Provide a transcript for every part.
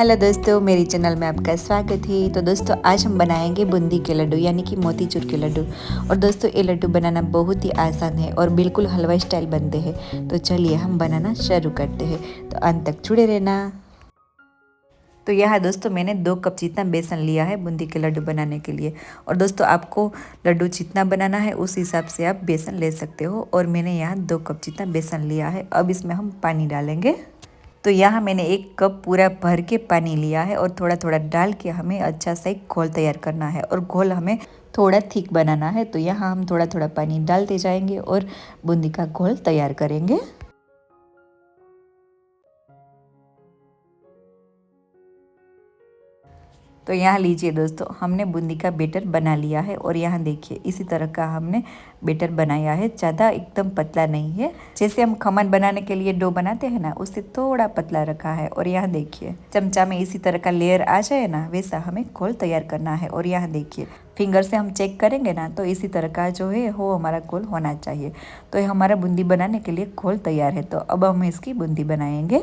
Hello दोस्तों, मेरी channel में आपका स्वागत है। तो दोस्तों आज हम बनाएंगे बूंदी के लड्डू यानी कि मोतीचूर के लड्डू। और दोस्तों ये लड्डू बनाना बहुत ही आसान है और बिल्कुल हलवा स्टाइल बनते हैं। तो चलिए हम बनाना शुरू करते हैं, तो अंत तक जुड़े रहना। तो यहाँ दोस्तों मैंने 2 कप जितना बेसन लिया है बूंदी के लड्डू बनाने के लिए। और दोस्तों आपको लड्डू जितना बनाना है उस हिसाब से आप बेसन ले सकते हो। और मैंने यहाँ 2 कप जितना बेसन लिया है। अब इसमें हम पानी डालेंगे। तो यहाँ मैंने 1 कप पूरा भर के पानी लिया है और थोड़ा थोड़ा डाल के हमें अच्छा सा एक घोल तैयार करना है। और घोल हमें थोड़ा थिक बनाना है। तो यहाँ हम थोड़ा थोड़ा पानी डालते जाएंगे और बूंदी का घोल तैयार करेंगे। तो यहाँ लीजिए दोस्तों, हमने बूंदी का बैटर बना लिया है। और यहाँ देखिए इसी तरह का हमने बैटर बनाया है, ज़्यादा एकदम पतला नहीं है। जैसे हम खमन बनाने के लिए डो बनाते हैं ना, उससे थोड़ा पतला रखा है। और यहाँ देखिए चमचा में इसी तरह का लेयर आ जाए ना, वैसा हमें घोल तैयार करना है। और यहाँ देखिए फिंगर से हम चेक करेंगे ना, तो इसी तरह का जो है वो हमारा घोल होना चाहिए। तो ये हमारा बूंदी बनाने के लिए घोल तैयार है। तो अब हम इसकी बूंदी बनाएंगे।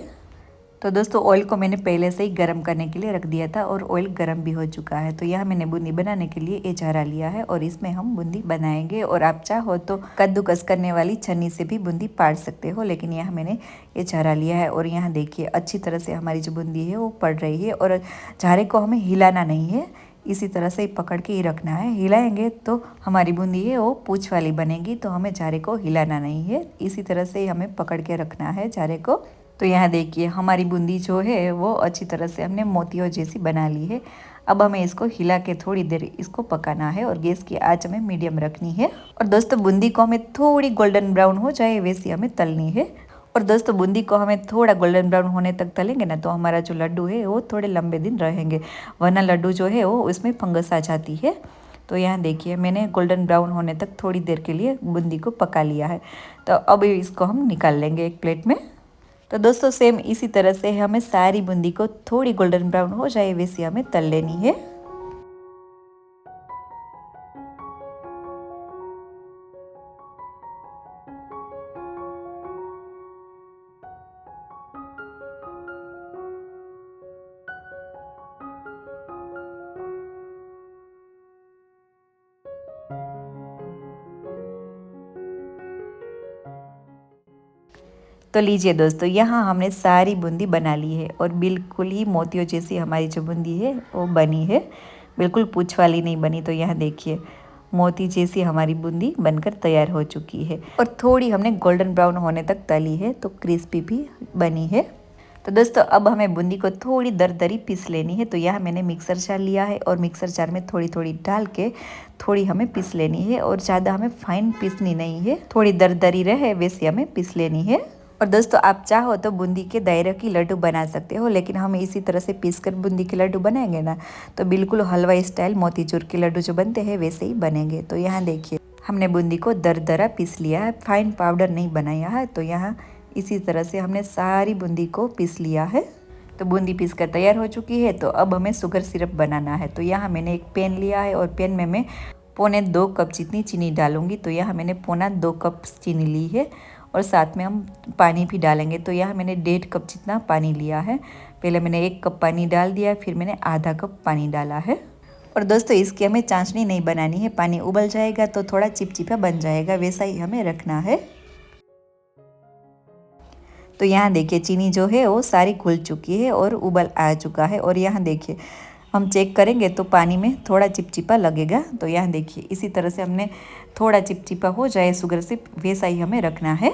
तो दोस्तों ऑयल को मैंने पहले से ही गर्म करने के लिए रख दिया था और ऑयल गर्म भी हो चुका है। तो यहाँ मैंने बूंदी बनाने के लिए ये झारा लिया है और इसमें हम बूंदी बनाएंगे। और आप चाहो तो कद्दूकस करने वाली छन्नी से भी बूंदी पाड़ सकते हो, लेकिन यहाँ मैंने ये झारा लिया है। और यहाँ देखिए अच्छी तरह से हमारी जो बूंदी है वो पड़ रही है। और झारे को हमें हिलाना नहीं है, इसी तरह से पकड़ के ही रखना है। हिलाएंगे तो हमारी बूंदी है वो पूँछ वाली बनेगी। तो हमें झारे को हिलाना नहीं है, इसी तरह से ही हमें पकड़ के रखना है झारे को। तो यहाँ देखिए हमारी बूंदी जो है वो अच्छी तरह से हमने मोतियों जैसी बना ली है। अब हमें इसको हिला के थोड़ी देर इसको पकाना है और गैस की आंच हमें मीडियम रखनी है। और दोस्तों बूंदी को हमें थोड़ी गोल्डन ब्राउन हो जाए वैसी हमें तलनी है। और दोस्तों बूंदी को हमें थोड़ा गोल्डन ब्राउन होने तक तलेंगे ना, तो हमारा जो लड्डू है वो थोड़े लंबे दिन रहेंगे, वरना लड्डू जो है वो उसमें फंगस आ जाती है। तो यहाँ देखिए मैंने गोल्डन ब्राउन होने तक थोड़ी देर के लिए बूंदी को पका लिया है। तो अब इसको हम निकाल लेंगे एक प्लेट में। तो दोस्तों सेम इसी तरह से हमें सारी बूंदी को थोड़ी गोल्डन ब्राउन हो जाए वैसी हमें तल लेनी है। तो लीजिए दोस्तों, यहाँ हमने सारी बूंदी बना ली है और बिल्कुल ही मोतियों जैसी हमारी जो बूंदी है वो बनी है, बिल्कुल पूँछ वाली नहीं बनी। तो यहाँ देखिए मोती जैसी हमारी बूंदी बनकर तैयार हो चुकी है और थोड़ी हमने गोल्डन ब्राउन होने तक तली है, तो क्रिस्पी भी बनी है। तो दोस्तों अब हमें बूंदी को थोड़ी दरदरी पीस लेनी है। तो यहाँ मैंने मिक्सर जार लिया है और मिक्सर जार में थोड़ी थोड़ी डाल के थोड़ी हमें पीस लेनी है। और ज़्यादा हमें फाइन पीसनी नहीं है, थोड़ी दरदरी रहे वैसी हमें पीस लेनी है। और दोस्तों आप चाहो तो बूंदी के दायरे की लड्डू बना सकते हो, लेकिन हम इसी तरह से पीस कर बूंदी के लड्डू बनाएंगे ना, तो बिल्कुल हलवा स्टाइल मोतीचूर के लड्डू जो बनते हैं वैसे ही बनेंगे। तो यहाँ देखिए हमने बूंदी को दरदरा पीस लिया है, फाइन पाउडर नहीं बनाया है। तो यहाँ इसी तरह से हमने सारी बूंदी को पीस लिया है। तो बूंदी पीस कर तैयार हो चुकी है। तो अब हमें शुगर सिरप बनाना है। तो यहाँ मैंने एक पैन लिया है और पैन में मैं 1.25 कप जितनी चीनी डालूंगी। तो यहाँ मैंने 1.25 कप चीनी ली है और साथ में हम पानी भी डालेंगे। तो यहाँ मैंने 1.5 कप जितना पानी लिया है। पहले मैंने 1 कप पानी डाल दिया, फिर मैंने आधा कप पानी डाला है। और दोस्तों इसकी हमें चाशनी नहीं बनानी है, पानी उबल जाएगा तो थोड़ा चिपचिपा बन जाएगा, वैसा ही हमें रखना है। तो यहाँ देखिए चीनी जो है वो सारी घुल चुकी है और उबल आ चुका है। और यहाँ देखिए हम चेक करेंगे तो पानी में थोड़ा चिपचिपा लगेगा। तो यहाँ देखिए इसी तरह से हमने थोड़ा चिपचिपा हो जाए शुगर से वैसा ही हमें रखना है।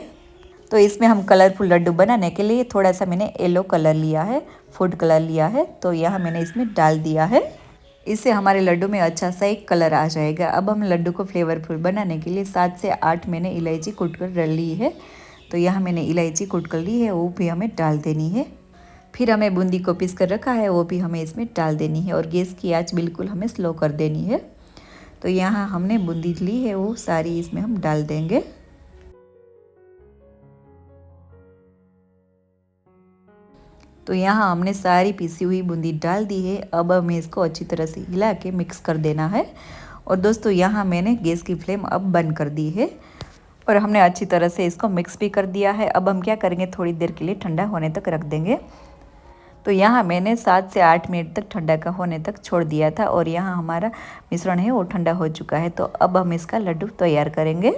तो इसमें हम कलरफुल लड्डू बनाने के लिए थोड़ा सा मैंने येलो कलर लिया है, फूड कलर लिया है। तो यहाँ मैंने इसमें डाल दिया है, इससे हमारे लड्डू में अच्छा सा एक कलर आ जाएगा। अब हम लड्डू को फ्लेवरफुल बनाने के लिए 7 से 8 मैंने इलायची कूट कर डाल ली है। तो यहाँ मैंने इलायची कूट कर ली है, वो भी हमें डाल देनी है। फिर हमें बूंदी को पीस कर रखा है वो भी हमें इसमें डाल देनी है और गैस की आंच बिल्कुल हमें स्लो कर देनी है। तो यहाँ हमने बूंदी ली है वो सारी इसमें हम डाल देंगे। तो यहाँ हमने सारी पीसी हुई बूंदी डाल दी है। अब हमें इसको अच्छी तरह से हिला के मिक्स कर देना है। और दोस्तों यहाँ मैंने गैस की फ्लेम अब बंद कर दी है और हमने अच्छी तरह से इसको मिक्स भी कर दिया है। अब हम क्या करेंगे, थोड़ी देर के लिए ठंडा होने तक रख देंगे। तो यहाँ मैंने 7 से 8 मिनट तक ठंडा का होने तक छोड़ दिया था और यहाँ हमारा मिश्रण है वो ठंडा हो चुका है। तो अब हम इसका लड्डू तैयार करेंगे।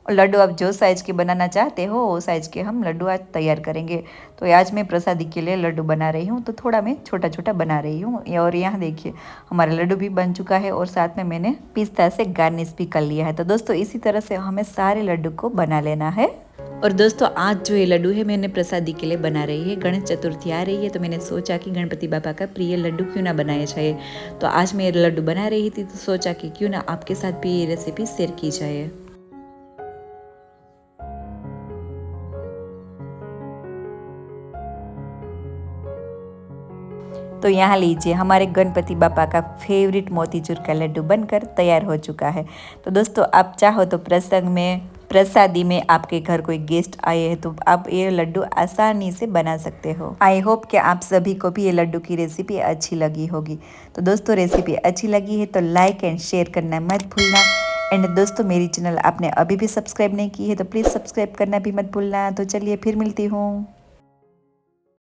और लड्डू आप जो साइज़ के बनाना चाहते हो वो साइज़ के हम लड्डू आज तैयार करेंगे। तो आज मैं प्रसादी के लिए लड्डू बना रही हूँ, तो थोड़ा मैं छोटा छोटा बना रही हूँ। और यहाँ देखिए हमारा लड्डू भी बन चुका है और साथ में मैंने पिस्ता से गार्निश भी कर लिया है। तो दोस्तों इसी तरह से हमें सारे लड्डू को बना लेना है। और दोस्तों आज जो ये लड्डू है मैंने प्रसादी के लिए बना रही है। गणेश चतुर्थी आ रही है तो मैंने सोचा कि गणपति बाबा का प्रिय लड्डू क्यों ना बनाया जाए। तो आज मैं लड्डू बना रही थी तो सोचा कि क्यों ना आपके साथ भी ये रेसिपी शेयर की जाए। तो यहाँ लीजिए हमारे गणपति बापा का फेवरेट मोतीचूर का लड्डू बनकर तैयार हो चुका है। तो दोस्तों आप चाहो तो प्रसंग में प्रसादी में आपके घर कोई गेस्ट आए हैं तो आप ये लड्डू आसानी से बना सकते हो। आई होप कि आप सभी को भी ये लड्डू की रेसिपी अच्छी लगी होगी। तो दोस्तों रेसिपी अच्छी लगी है तो लाइक एंड शेयर करना मत भूलना। एंड दोस्तों मेरी चैनल आपने अभी भी सब्सक्राइब नहीं की है तो प्लीज़ सब्सक्राइब करना भी मत भूलना। तो चलिए फिर मिलती हूँ।